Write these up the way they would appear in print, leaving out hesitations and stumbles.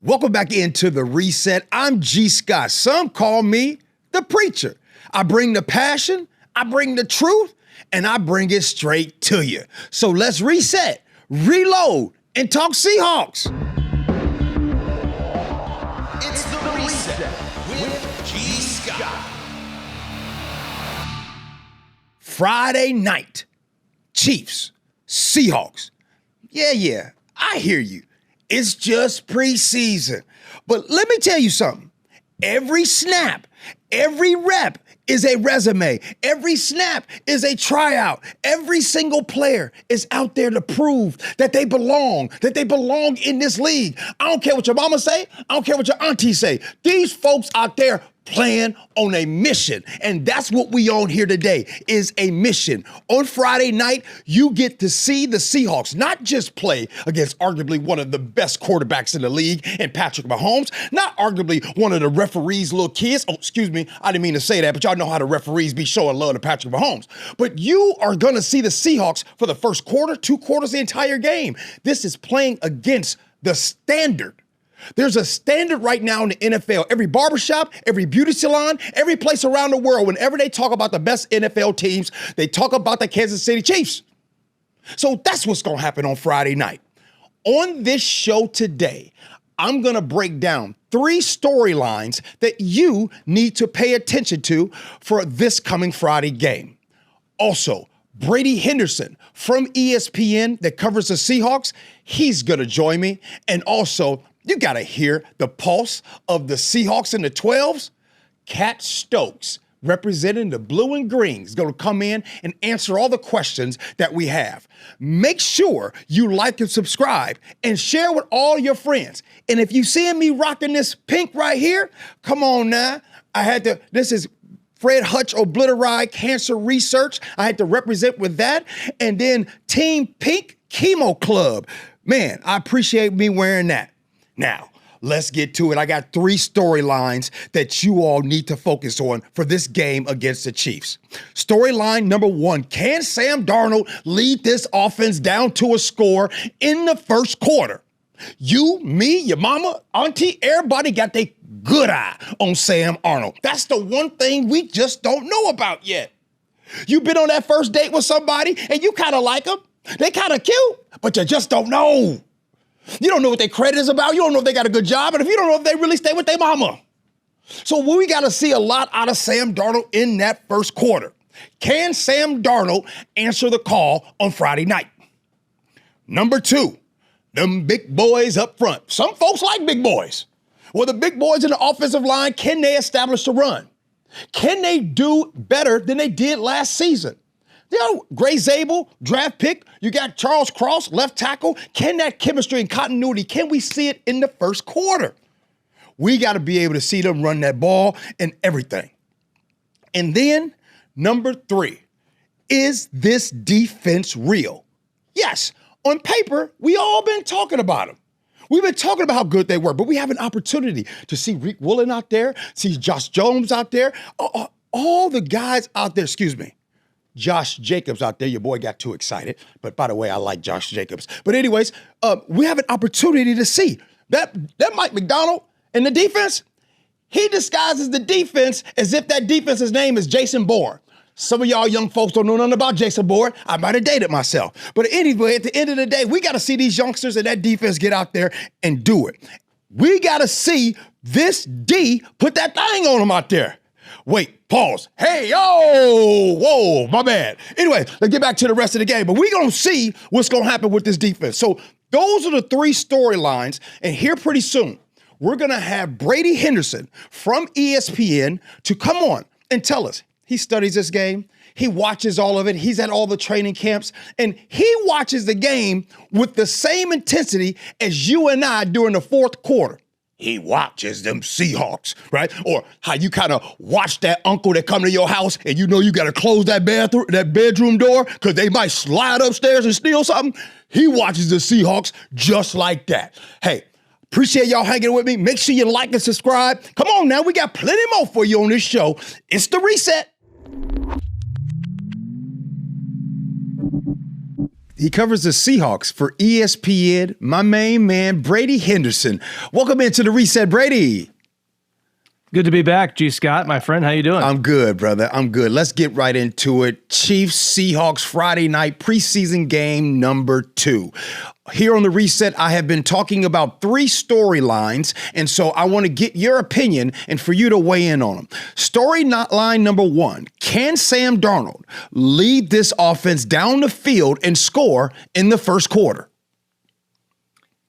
Welcome back into The Reset. I'm G. Scott. Some call me the preacher. I bring the passion, I bring the truth, and I bring it straight to you. So let's reset, reload, and talk Seahawks. It's The Reset with G. Scott. Friday night, Chiefs, Seahawks. Yeah, I hear you. It's just preseason. But let me tell you something. Every snap, every rep is a resume. Every snap is a tryout. Every single player is out there to prove that they belong in this league. I don't care what your mama say. I don't care what your auntie say. These folks out there playing on a mission. And that's what we on here today, is a mission. On Friday night, you get to see the Seahawks not just play against arguably one of the best quarterbacks in the league in Patrick Mahomes, not arguably one of the referees' little kids. Oh, excuse me, I didn't mean to say that, but y'all know how the referees be showing love to Patrick Mahomes. But you are going to see the Seahawks for the first quarter, 2 quarters, the entire game. This is playing against the standard. There's a standard right now in the NFL. Every barbershop, every beauty salon, every place around the world, whenever they talk about the best NFL teams, they talk about the Kansas City Chiefs. So that's what's going to happen on Friday night. On this show today, I'm going to break down 3 storylines that you need to pay attention to for this coming Friday game. Also, Brady Henderson from ESPN that covers the Seahawks, he's going to join me. And also, you got to hear the pulse of the Seahawks in the 12s. Cat Stokes, representing the blue and green, is going to come in and answer all the questions that we have. Make sure you like and subscribe and share with all your friends. And if you seeing me rocking this pink right here, come on now. This is Fred Hutch Obliterate Cancer Research. I had to represent with that. And then Team Pink Chemo Club. Man, I appreciate me wearing that. Now, let's get to it. I got 3 storylines that you all need to focus on for this game against the Chiefs. Storyline number 1, can Sam Darnold lead this offense down to a score in the first quarter? You, me, your mama, auntie, everybody got their good eye on Sam Darnold. That's the one thing we just don't know about yet. You been on that first date with somebody and you kind of like them. They kind of cute, but you just don't know. You don't know what their credit is about. You don't know if they got a good job. And if you don't know if they really stay with their mama. So we got to see a lot out of Sam Darnold in that first quarter. Can Sam Darnold answer the call on Friday night? Number 2, them big boys up front. Some folks like big boys. Well, the big boys in the offensive line, can they establish the run? Can they do better than they did last season? You know, Gray Zabel, draft pick. You got Charles Cross, left tackle. Can that chemistry and continuity, can we see it in the first quarter? We got to be able to see them run that ball and everything. And then, number 3, is this defense real? Yes, on paper, we all been talking about them. We've been talking about how good they were, but we have an opportunity to see Rick Woolen out there, see Josh Jones out there, all the guys out there, Josh Jacobs out there. Your boy got too excited. But by the way, I like Josh Jacobs. But anyways, we have an opportunity to see that Mike McDonald and the defense, he disguises the defense as if that defense's name is Jason Bourne. Some of y'all young folks don't know nothing about Jason Bourne. I might have dated myself. But anyway, at the end of the day, we got to see these youngsters and that defense get out there and do it. We got to see this D put that thing on them out there. Wait, pause. Hey, whoa, my bad. Anyway, let's get back to the rest of the game. But we're going to see what's going to happen with this defense. So those are the 3 storylines. And here pretty soon, we're going to have Brady Henderson from ESPN to come on and tell us. He studies this game. He watches all of it. He's at all the training camps. And he watches the game with the same intensity as you and I during the fourth quarter. He watches them Seahawks, right? Or how you kind of watch that uncle that come to your house and you know you got to close that bedroom door because they might slide upstairs and steal something. He watches the Seahawks just like that. Hey, appreciate y'all hanging with me. Make sure you like and subscribe. Come on now, we got plenty more for you on this show. It's The Reset. He covers the Seahawks for ESPN, my main man, Brady Henderson. Welcome into the Reset, Brady. Good to be back, G. Scott, my friend. How you doing? I'm good, brother. I'm good. Let's get right into it. Chiefs, Seahawks, Friday night preseason game number 2. Here on the Reset, I have been talking about 3 storylines, and so I want to get your opinion and for you to weigh in on them. Storyline number 1, can Sam Darnold lead this offense down the field and score in the first quarter?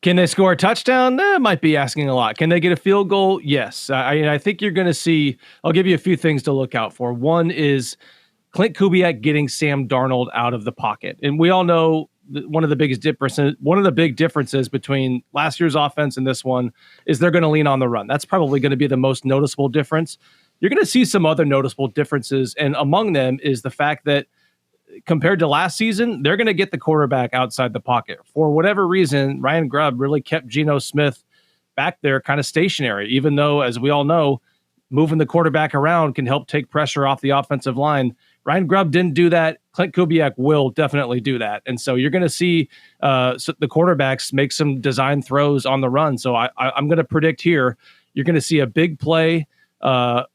Can they score a touchdown? That might be asking a lot. Can they get a field goal? Yes. I think you're going to see, I'll give you a few things to look out for. One is Clint Kubiak getting Sam Darnold out of the pocket. And we all know one of the big differences between last year's offense and this one is they're going to lean on the run. That's probably going to be the most noticeable difference. You're going to see some other noticeable differences. And among them is the fact that compared to last season, they're going to get the quarterback outside the pocket. For whatever reason, Ryan Grubb really kept Geno Smith back there kind of stationary, even though, as we all know, moving the quarterback around can help take pressure off the offensive line. Ryan Grubb didn't do that. Clint Kubiak will definitely do that. And so you're going to see the quarterbacks make some design throws on the run. So I'm going to predict here, you're going to see a big play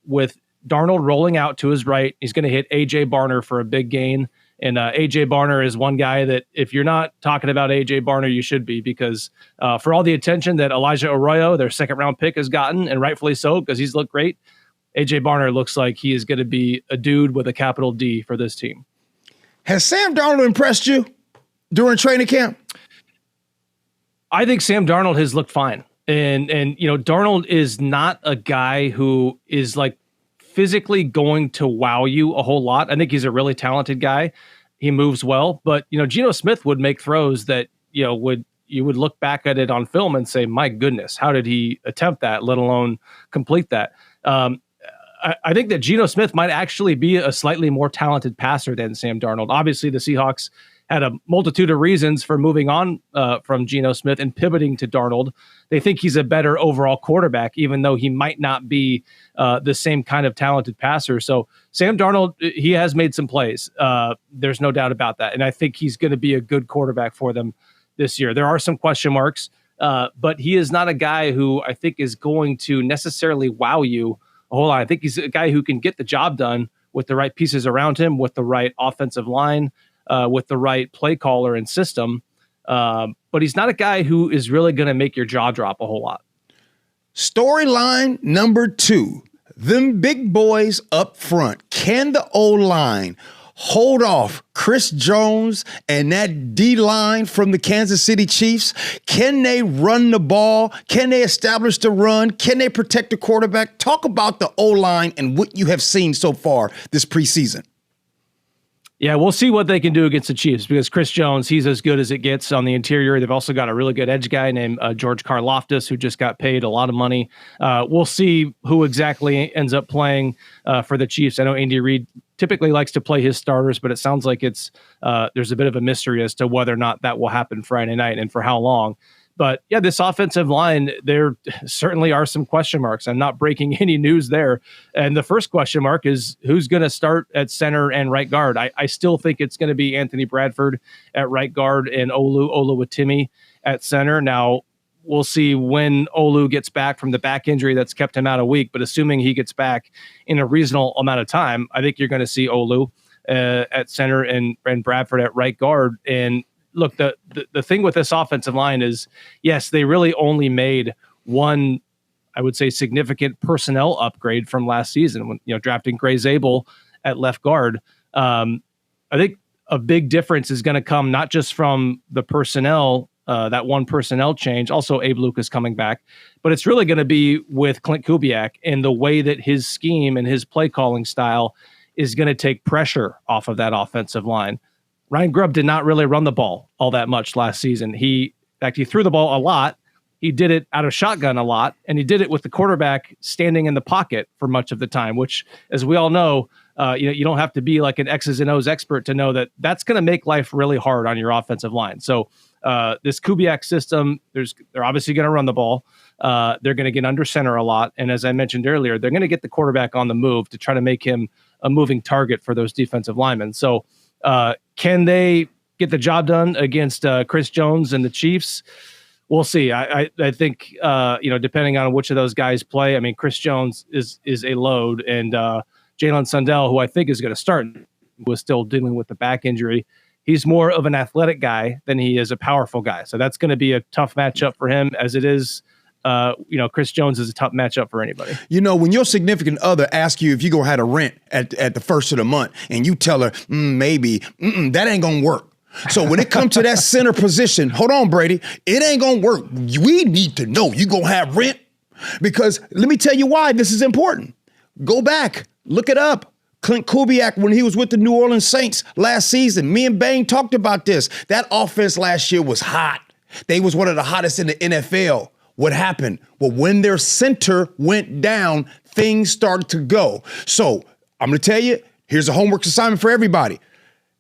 with Darnold rolling out to his right. He's going to hit A.J. Barner for a big gain. And A.J. Barner is one guy that if you're not talking about A.J. Barner, you should be, because for all the attention that Elijah Arroyo, their second-round pick, has gotten, and rightfully so because he's looked great, A.J. Barner looks like he is going to be a dude with a capital D for this team. Has Sam Darnold impressed you during training camp? I think Sam Darnold has looked fine. And you know, Darnold is not a guy who is like physically going to wow you a whole lot. I think he's a really talented guy. He moves well, but you know, Geno Smith would make throws that, you would look back at it on film and say, my goodness, how did he attempt that, let alone complete that? I think that Geno Smith might actually be a slightly more talented passer than Sam Darnold. Obviously, the Seahawks had a multitude of reasons for moving on from Geno Smith and pivoting to Darnold. They think he's a better overall quarterback, even though he might not be the same kind of talented passer. So Sam Darnold, he has made some plays. There's no doubt about that. And I think he's going to be a good quarterback for them this year. There are some question marks, but he is not a guy who I think is going to necessarily wow you a whole lot. I think he's a guy who can get the job done with the right pieces around him, with the right offensive line, with the right play caller and system. But he's not a guy who is really going to make your jaw drop a whole lot. Storyline number 2, them big boys up front. Can the O-line hold off Chris Jones and that D-line from the Kansas City Chiefs? Can they run the ball? Can they establish the run? Can they protect the quarterback? Talk about the O-line and what you have seen so far this preseason. Yeah, we'll see what they can do against the Chiefs, because Chris Jones, he's as good as it gets on the interior. They've also got a really good edge guy named George Karlaftis, who just got paid a lot of money. We'll see who exactly ends up playing for the Chiefs. I know Andy Reid typically likes to play his starters, but it sounds like there's a bit of a mystery as to whether or not that will happen Friday night and for how long. But yeah, this offensive line, there certainly are some question marks. I'm not breaking any news there. And the first question mark is who's going to start at center and right guard. I still think it's going to be Anthony Bradford at right guard and Oluwatimi at center. Now, we'll see when Olu gets back from the back injury that's kept him out a week. But assuming he gets back in a reasonable amount of time, I think you're going to see Olu at center and Bradford at right guard. And look, the thing with this offensive line is, yes, they really only made one, I would say, significant personnel upgrade from last season when, drafting Gray Zabel at left guard. I think a big difference is going to come not just from the personnel, that one personnel change, also Abe Lucas coming back, but it's really going to be with Clint Kubiak and the way that his scheme and his play calling style is going to take pressure off of that offensive line. Ryan Grubb did not really run the ball all that much last season. He threw the ball a lot. He did it out of shotgun a lot, and he did it with the quarterback standing in the pocket for much of the time, which, as we all know, you don't have to be like an X's and O's expert to know that that's going to make life really hard on your offensive line. So this Kubiak system, they're obviously going to run the ball. They're going to get under center a lot. And as I mentioned earlier, they're going to get the quarterback on the move to try to make him a moving target for those defensive linemen. So can they get the job done against Chris Jones and the Chiefs? We'll see. I think depending on which of those guys play. I mean, Chris Jones is a load, and Jalen Sundell, who I think is going to start, was still dealing with the back injury. He's more of an athletic guy than he is a powerful guy. So that's going to be a tough matchup for him, as it is. Chris Jones is a tough matchup for anybody. When your significant other asks you if you're going to have a rent at the first of the month, and you tell her, maybe, that ain't going to work. So when it comes to that center position, hold on, Brady, it ain't going to work. We need to know you going to have rent, because let me tell you why this is important. Go back, look it up. Clint Kubiak, when he was with the New Orleans Saints last season, me and Bang talked about this. That offense last year was hot. They was one of the hottest in the NFL. What happened? Well, when their center went down, things started to go. So I'm going to tell you, here's a homework assignment for everybody.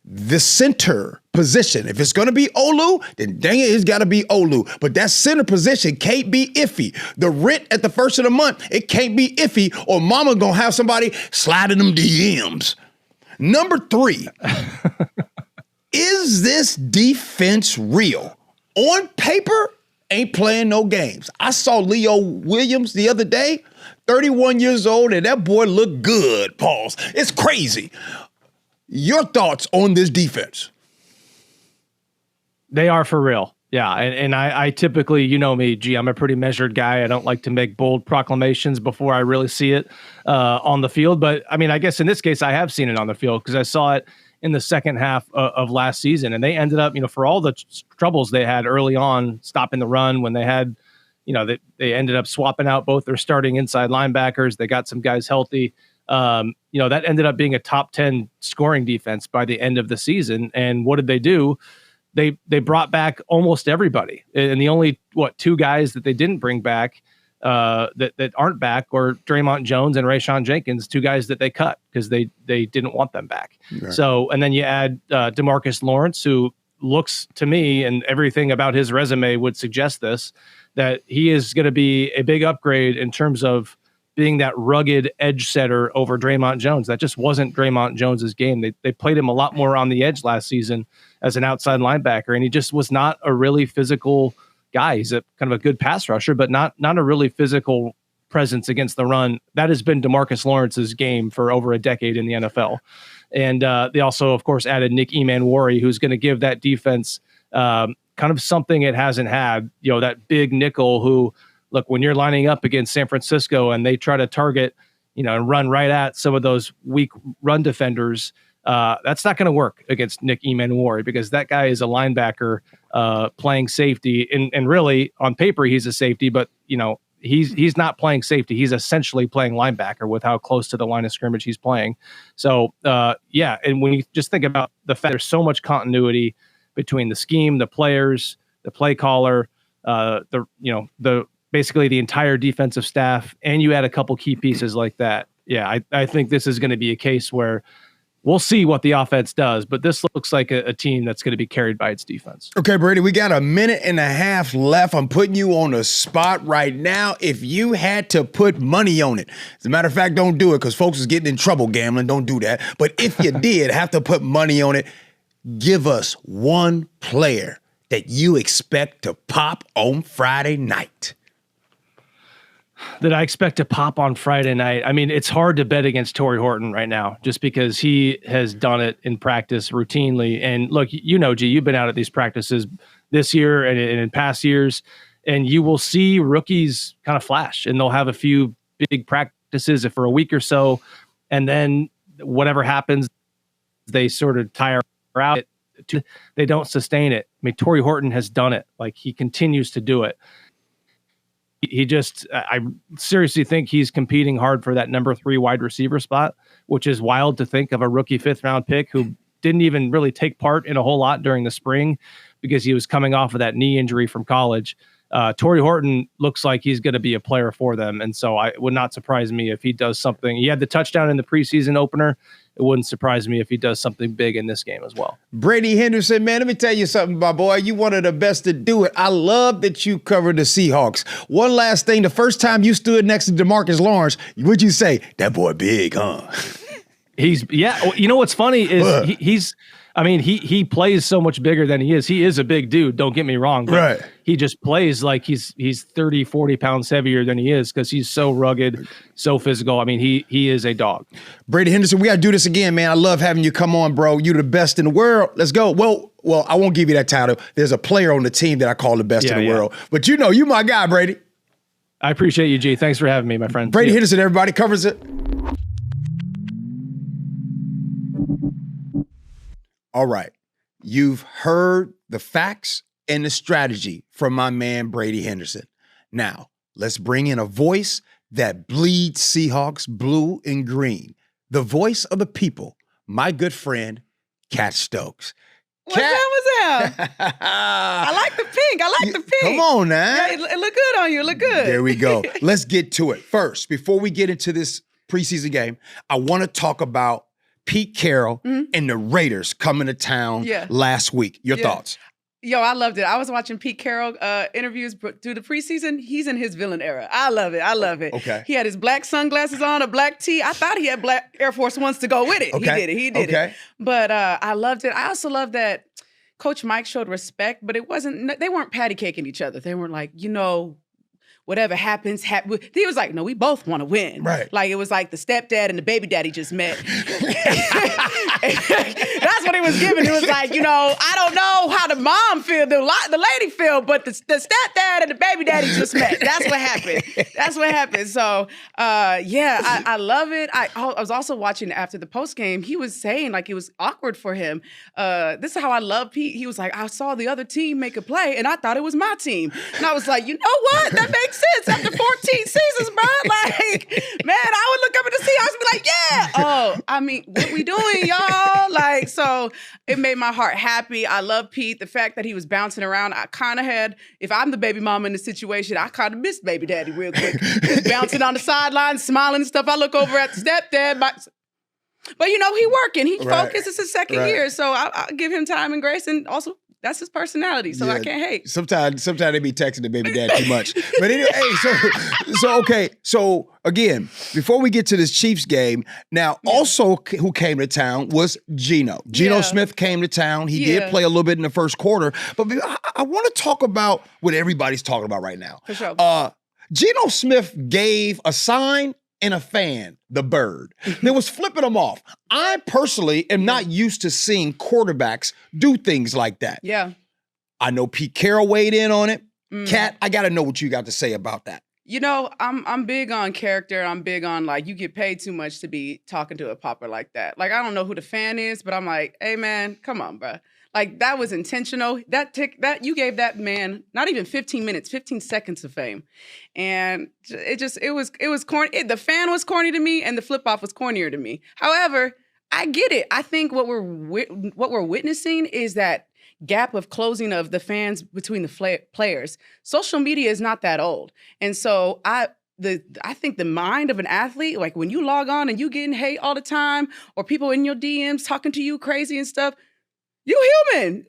The center position, if it's going to be Olu, then dang it, it's got to be Olu. But that center position can't be iffy. The rent at the first of the month, it can't be iffy, or mama going to have somebody sliding them DMs. Number 3, is this defense real? On paper, ain't playing no games. I saw Leo Williams the other day, 31 years old, and that boy looked good, pause. It's crazy. Your thoughts on this defense? They are for real. Yeah. And I typically, me, I'm a pretty measured guy. I don't like to make bold proclamations before I really see it on the field. But I mean, I guess in this case, I have seen it on the field because I saw it in the second half of last season. And they ended up, for all the troubles they had early on, stopping the run when they had, they ended up swapping out both their starting inside linebackers. They got some guys healthy. That ended up being a top 10 scoring defense by the end of the season. And what did they do? They brought back almost everybody. And the only, 2 guys that they didn't bring back that aren't back were Draymond Jones and Rayshawn Jenkins, 2 guys that they cut because they didn't want them back. Right. So, and then you add DeMarcus Lawrence, who looks to me, and everything about his resume would suggest this, that he is going to be a big upgrade in terms of being that rugged edge setter over Draymond Jones. That just wasn't Draymond Jones's game. They played him a lot more on the edge last season as an outside linebacker, and he just was not a really physical guy. He's a kind of a good pass rusher, but not a really physical presence against the run. That has been DeMarcus Lawrence's game for over a decade in the NFL. And they also, of course, added Nick Emanwari, who's going to give that defense kind of something it hasn't had, that big nickel who, look, when you're lining up against San Francisco and they try to target, and run right at some of those weak run defenders, that's not going to work against Nick Emanwari because that guy is a linebacker playing safety. And really, on paper, he's a safety, but, he's not playing safety. He's essentially playing linebacker with how close to the line of scrimmage he's playing. So, and when you just think about the fact there's so much continuity between the scheme, the players, the play caller, basically the entire defensive staff, and you add a couple key pieces like that. Yeah, I think this is going to be a case where we'll see what the offense does, but this looks like a team that's going to be carried by its defense. Okay, Brady, we got a minute and a half left. I'm putting you on the spot right now. If you had to put money on it, as a matter of fact, don't do it because folks is getting in trouble gambling. Don't do that. But if you did have to put money on it, give us one player that you expect to pop on Friday night. That I expect to pop on Friday night. I mean, it's hard to bet against Torrey Horton right now just because he has done it in practice routinely. And look, G, you've been out at these practices this year and in past years, and you will see rookies kind of flash, and they'll have a few big practices for a week or so, and then whatever happens, they sort of tire out. They don't sustain it. I mean, Torrey Horton has done it. Like, he continues to do it. I seriously think he's competing hard for that number 3 wide receiver spot, which is wild to think of a rookie 5th round pick who didn't even really take part in a whole lot during the spring because he was coming off of that knee injury from college. Torrey Horton looks like he's going to be a player for them. And so it would not surprise me if he does something. He had the touchdown in the preseason opener. It wouldn't surprise me if he does something big in this game as well. Brady Henderson, man, let me tell you something, my boy. You one of the best to do it. I love that you covered the Seahawks. One last thing. The first time you stood next to DeMarcus Lawrence, what'd you say? That boy big, huh? You know what's funny is he's I mean, he plays so much bigger than he is. He is a big dude, don't get me wrong. But Right. he just plays like he's 30, 40 pounds heavier than he is because he's so rugged, so physical. I mean, he is a dog. Brady Henderson, we got to do this again, man. I love having you come on, bro. You're the best in the world. Let's go. Well, I won't give you that title. There's a player on the team that I call the best in the world. But you my guy, Brady. I appreciate you, G. Thanks for having me, my friend. Brady Henderson, everybody, covers it. All right. You've heard the facts and the strategy from my man, Brady Henderson. Now, let's bring in a voice that bleeds Seahawks blue and green. The voice of the people, my good friend, Cat Stokes. What's up? I like the pink. Come on now. Yeah, it look good on you. It look good. There we go. Let's get to it. First, before we get into this preseason game, I want to talk about Pete Carroll and the Raiders coming to town last week. Your thoughts? Yo, I loved it. I was watching Pete Carroll interviews through the preseason. He's in his villain era. I love it. Okay. He had his black sunglasses on, a black tee. I thought he had black Air Force Ones to go with it. Okay. He did it. But I loved it. I also love that Coach Mike showed respect, but they weren't patty caking each other. They weren't like, whatever happens. He was like, no, we both want to win. Right. Like it was like the stepdad and the baby daddy just met. That's what he was giving. It was like, I don't know how the mom feel, the lady feel, but the stepdad and the baby daddy just met. That's what happened. So, I love it. I was also watching after the post game. He was saying like it was awkward for him. This is how I love Pete. He was like, I saw the other team make a play and I thought it was my team. And I was like, you know what? That makes sense after 14 seasons, bro. Like, man, I would look up at the Seahawks and be like, yeah. Oh, I mean, what we doing, y'all? Like, so it made my heart happy. I love Pete. The fact that he was bouncing around, I kind of had, if I'm the baby mama in the situation, I kind of missed baby daddy real quick. He's bouncing on the sideline, smiling and stuff. I look over at the stepdad, but he working. He focused. It's his second year. So I'll give him time and grace. And also, that's his personality, so I can't hate. Sometimes they be texting the baby dad too much. But anyway, okay. So again, before we get to this Chiefs game, now also who came to town was Geno. Geno Smith came to town. He did play a little bit in the first quarter. But I want to talk about what everybody's talking about right now. For sure. Geno Smith gave a sign and a fan, the bird. They was flipping them off. I personally am not used to seeing quarterbacks do things like that. Yeah. I know Pete Carroll weighed in on it. Kat, I got to know what you got to say about that. I'm big on character. I'm big on like you get paid too much to be talking to a popper like that. Like I don't know who the fan is, but I'm like, hey man, come on, bro. Like that was intentional. That you gave that man not even 15 minutes, 15 seconds of fame, and it was corny. The fan was corny to me, and the flip off was cornier to me. However, I get it. I think what we're witnessing is that gap of closing of the fans between the players. Social media is not that old, and so I think the mind of an athlete, like when you log on and you getting hate all the time, or people in your DMs talking to you crazy and stuff. You human.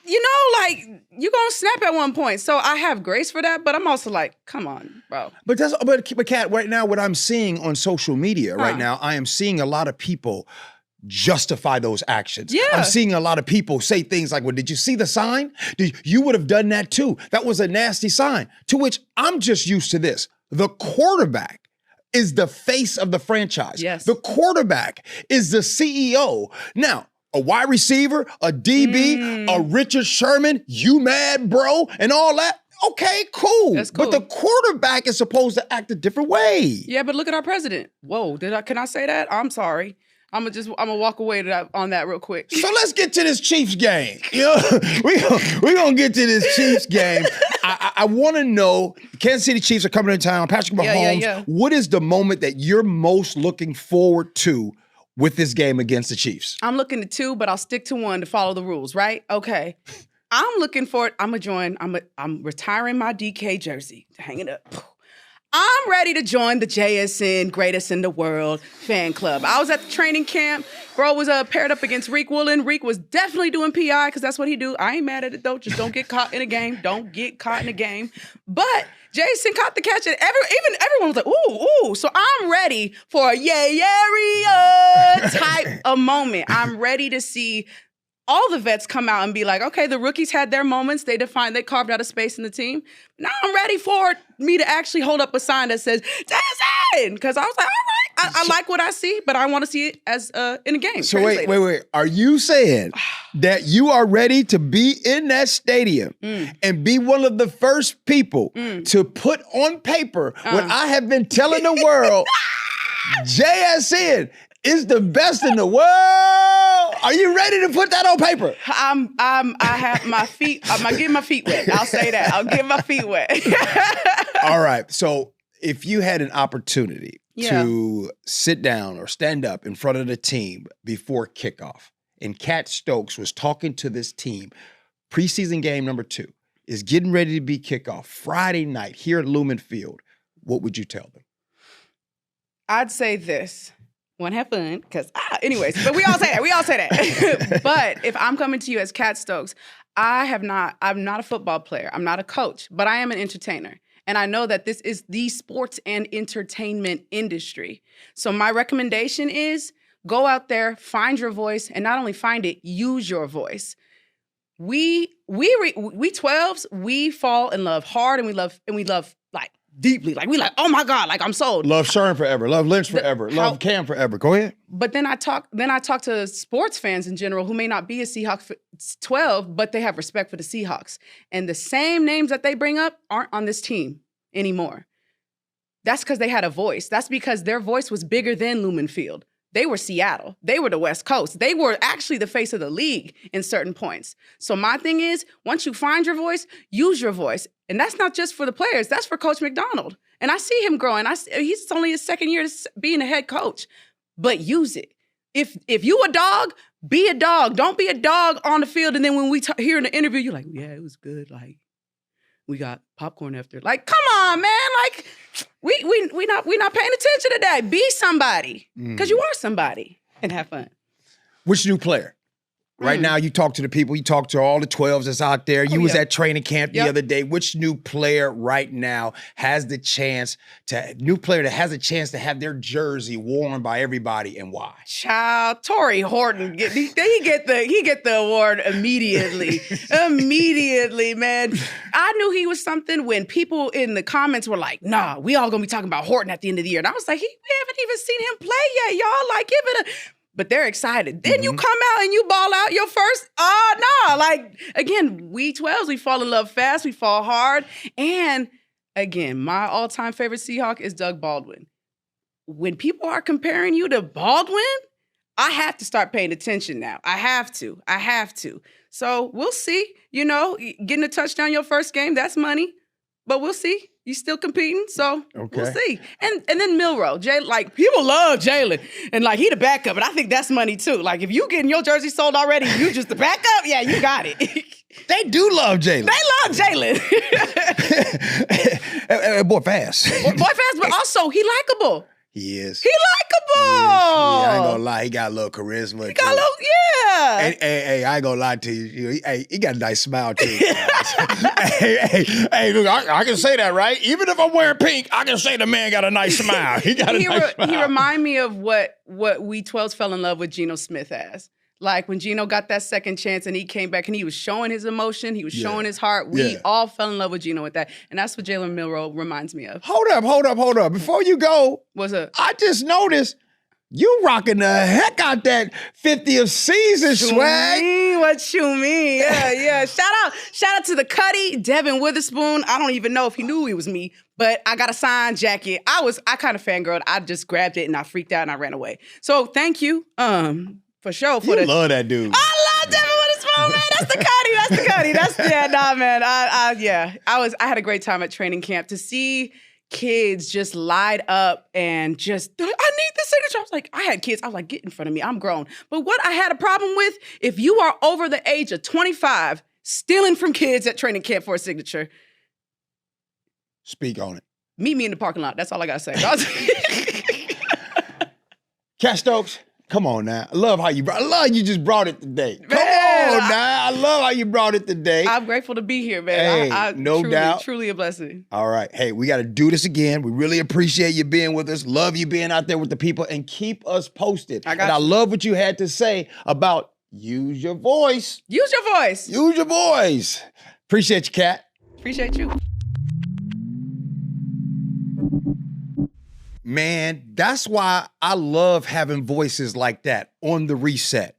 You gonna snap at one point. So I have grace for that, but I'm also like, come on, bro. But Kat, right now, what I'm seeing on social media right now, I am seeing a lot of people justify those actions. Yeah. I'm seeing a lot of people say things like, well, did you see the sign? You would have done that too. That was a nasty sign. To which I'm just used to this. The quarterback is the face of the franchise. Yes. The quarterback is the CEO. Now, a wide receiver, a DB, a Richard Sherman, you mad, bro, and all that. Okay, cool. That's cool. But the quarterback is supposed to act a different way. Yeah, but look at our president. Whoa, can I say that? I'm sorry. I'm gonna walk away on that real quick. So let's get to this Chiefs game. We're gonna get to this Chiefs game. I want to know, Kansas City Chiefs are coming to town. Patrick Mahomes, Yeah. What is the moment that you're most looking forward to with this game against the Chiefs? I'm looking to two, but I'll stick to one to follow the rules, right? Okay. I'm looking for it. I'm retiring my DK jersey. Hang it up. I'm ready to join the JSN Greatest in the World fan club. I was at the training camp. Bro was paired up against Reek Woolen. Reek was definitely doing PI because that's what he do. I ain't mad at it though. Just don't get caught in a game. Don't get caught in a game. But Jason caught the catch and everyone was like, ooh. So I'm ready for a type of moment. I'm ready to see all the vets come out and be like, okay, the rookies had their moments. They carved out a space in the team. Now I'm ready for me to actually hold up a sign that says, Jason! Because I was like, all right, I like what I see, but I want to see it as in a game. So wait. Are you saying that you are ready to be in that stadium and be one of the first people to put on paper what I have been telling the world, JSN is the best in the world? Are you ready to put that on paper? I have my feet. I'm getting my feet wet. I'll say that. I'll get my feet wet. All right. So if you had an opportunity to sit down or stand up in front of the team before kickoff, and Cat Stokes was talking to this team, preseason game number 2 is getting ready to be kickoff Friday night here at Lumen Field, what would you tell them? I'd say this. Want to have fun, because anyways, but we all say that. But if I'm coming to you as Cat Stokes, I'm not a football player. I'm not a coach, but I am an entertainer. And I know that this is the sports and entertainment industry. So my recommendation is go out there, find your voice, and not only find it, use your voice. We 12s, we fall in love hard, and we love like deeply. Like we like, oh my God, like I'm sold. Love Sherm forever, love Lynch forever, love Cam forever. Go ahead. But then I talk to sports fans in general who may not be a Seahawks 12, but they have respect for the Seahawks. And the same names that they bring up aren't on this team anymore. That's because they had a voice. That's because their voice was bigger than Lumen Field. They were Seattle. They were the West Coast. They were actually the face of the league in certain points. So my thing is, once you find your voice, use your voice. And that's not just for the players. That's for Coach McDonald. And I see him growing. He's only his second year being a head coach. But use it. If you a dog, be a dog. Don't be a dog on the field. And then when we hear in the interview, you're like, yeah, it was good. Like, we got popcorn after. Like, come on, man. Like, we not paying attention today. Be somebody. Because you are somebody. And have fun. Which new player? Right now, you talk to the people, you talk to all the 12s that's out there. You was at training camp the other day. Which new player right now has the chance to have their jersey worn by everybody, and why? Child, Torrey Horton, he get the award immediately. Immediately, man. I knew he was something when people in the comments were like, nah, we all gonna be talking about Horton at the end of the year. And I was like, we haven't even seen him play yet, y'all. Like, give it a... But they're excited. Then you come out and you ball out your first. No. Like, again, we 12s, we fall in love fast. We fall hard. And, again, my all-time favorite Seahawk is Doug Baldwin. When people are comparing you to Baldwin, I have to start paying attention now. I have to. So we'll see. You know, getting a touchdown your first game, that's money. But we'll see. You still competing, so we'll see. And then Milroe, like people love Jalen, and like he the backup, and I think that's money too. Like if you getting your jersey sold already, you just the backup, yeah, you got it. They do love Jalen. They love Jalen. Boy fast. Boy fast, but also he likable. He is. He likable. Yeah, I ain't gonna lie. He got a little charisma. He got a little, yeah. Hey, I ain't gonna lie to you. He got a nice smile too. hey, look, I can say that, right? Even if I'm wearing pink, I can say the man got a nice smile. He got a nice smile. He remind me of what we 12s fell in love with Geno Smith as. Like when Geno got that second chance and he came back and he was showing his emotion, he was showing his heart. We all fell in love with Geno with that. And that's what Jalen Milroe reminds me of. Hold up. Before you go, what's up? I just noticed you rocking the heck out that 50th season swag. What you mean? Yeah. Shout out to the Cuddy, Devin Witherspoon. I don't even know if he knew it was me, but I got a signed jacket. I kind of fangirled. I just grabbed it and I freaked out and I ran away. So thank you. For sure. You love that dude. I love Devin Witherspoon, man. That's the Cuddy. Man. I had a great time at training camp to see kids just light up and just, I need the signature. I was like, I had kids. I was like, get in front of me. I'm grown. But what I had a problem with, if you are over the age of 25, stealing from kids at training camp for a signature. Speak on it. Meet me in the parking lot. That's all I got to say. Cat Stokes. Come on now. I love you just brought it today. Come on now. I love how you brought it today. I'm grateful to be here, man. Hey, no doubt. Truly a blessing. All right. Hey, we got to do this again. We really appreciate you being with us. Love you being out there with the people and keep us posted. I love what you had to say about Use your voice. Use your voice. Use your voice. Appreciate you, Kat. Appreciate you. Man, that's why I love having voices like that on the reset.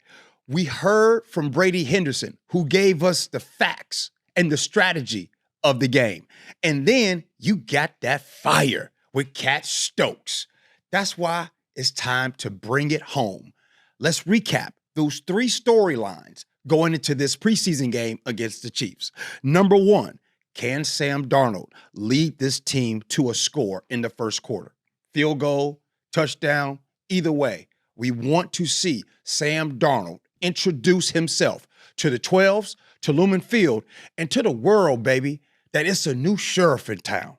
We heard from Brady Henderson, who gave us the facts and the strategy of the game. And then you got that fire with Kat Stokes. That's why it's time to bring it home. Let's recap those 3 storylines going into this preseason game against the Chiefs. Number 1, can Sam Darnold lead this team to a score in the first quarter? Field goal, touchdown, either way, we want to see Sam Darnold introduce himself to the 12s, to Lumen Field, and to the world, baby, that it's a new sheriff in town.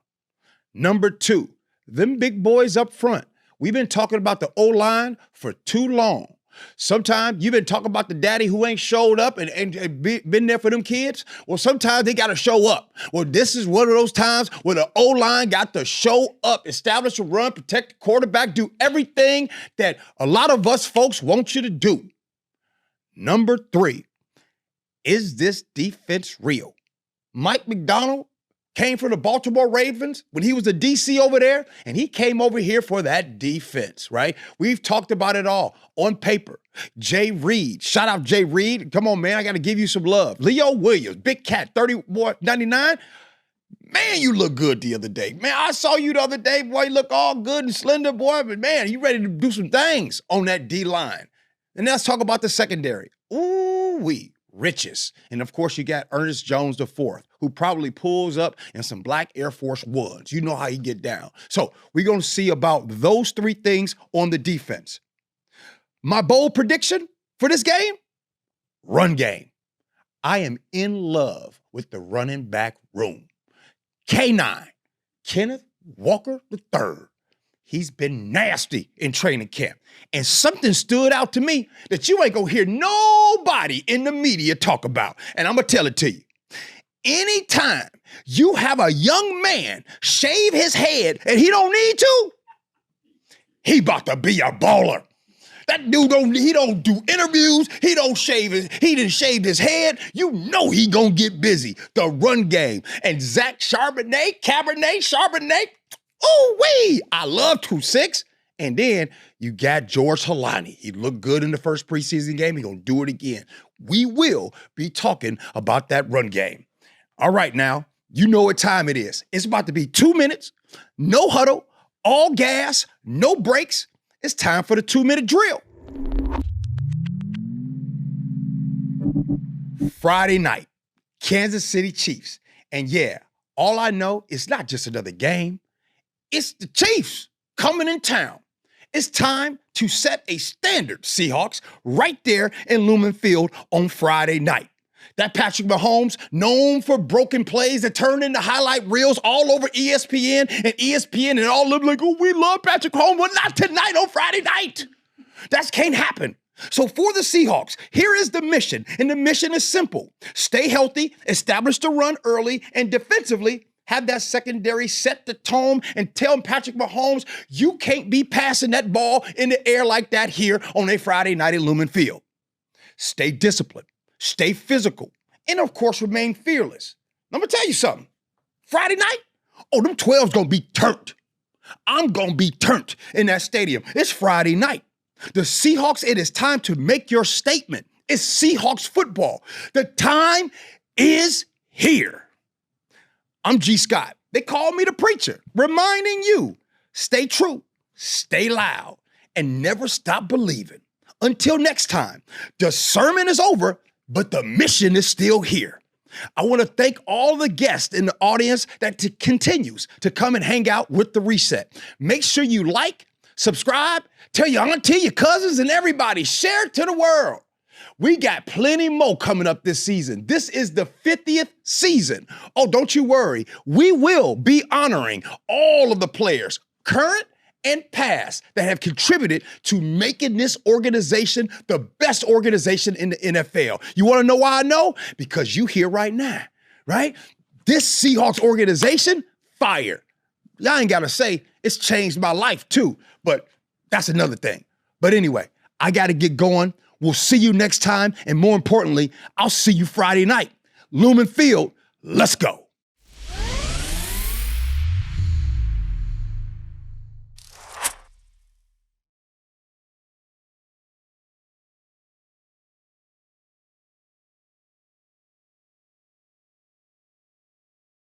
Number 2, them big boys up front. We've been talking about the O-line for too long. Sometimes you've been talking about the daddy who ain't showed up and been there for them kids. Well, sometimes they got to show up. Well, this is one of those times where the O-line got to show up, establish a run, protect the quarterback, do everything that a lot of us folks want you to do. Number 3, is this defense real? Mike McDonald came from the Baltimore Ravens when he was the DC over there, and he came over here for that defense, right? We've talked about it all on paper. Jay Reed, shout out Jay Reed. Come on, man, I got to give you some love. Leo Williams, Big Cat, 30.99. Man, you look good the other day. Man, I saw you the other day, boy. You look all good and slender, boy. But, man, you ready to do some things on that D-line. And let's talk about the secondary. Ooh-wee. Riches. And of course, you got Ernest Jones IV, who probably pulls up in some black Air Force Ones. You know how he get down. So we're going to see about those 3 things on the defense. My bold prediction for this game, run game. I am in love with the running back room. K9, Kenneth Walker III. He's been nasty in training camp. And something stood out to me that you ain't gonna hear nobody in the media talk about. And I'm gonna tell it to you. Anytime you have a young man shave his head and he don't need to, he about to be a baller. That dude don't do interviews. He done shaved his head. You know he gonna get busy. The run game. And Zach Cabernet, ooh-wee, I love 2-6. And then you got George Halani. He looked good in the first preseason game. He's going to do it again. We will be talking about that run game. All right, now, you know what time it is. It's about to be 2 minutes, no huddle, all gas, no breaks. It's time for the 2-minute drill. Friday night, Kansas City Chiefs. And yeah, all I know is not just another game. It's the Chiefs coming in town. It's time to set a standard, Seahawks, right there in Lumen Field on Friday night. That Patrick Mahomes, known for broken plays that turn into highlight reels all over ESPN and all of them like, oh, we love Patrick Mahomes. Well, not tonight on Friday night. That can't happen. So for the Seahawks, here is the mission. And the mission is simple. Stay healthy, establish the run early, and defensively, have that secondary set the tone and tell Patrick Mahomes, you can't be passing that ball in the air like that here on a Friday night at Lumen Field. Stay disciplined, stay physical, and of course, remain fearless. Let me tell you something. Friday night, them 12's gonna be turned. I'm gonna be turned in that stadium. It's Friday night. The Seahawks, it is time to make your statement. It's Seahawks football. The time is here. I'm G. Scott. They call me the preacher, reminding you, stay true, stay loud, and never stop believing. Until next time, the sermon is over, but the mission is still here. I want to thank all the guests in the audience that continues to come and hang out with The Reset. Make sure you like, subscribe, tell your auntie, your cousins, and everybody. Share it to the world. We got plenty more coming up this season. This is the 50th season. Oh, don't you worry. We will be honoring all of the players, current and past, that have contributed to making this organization the best organization in the NFL. You want to know why I know? Because you here right now, right? This Seahawks organization, fire. Y'all ain't got to say it's changed my life too, but that's another thing. But anyway, I got to get going. We'll see you next time. And more importantly, I'll see you Friday night. Lumen Field, let's go.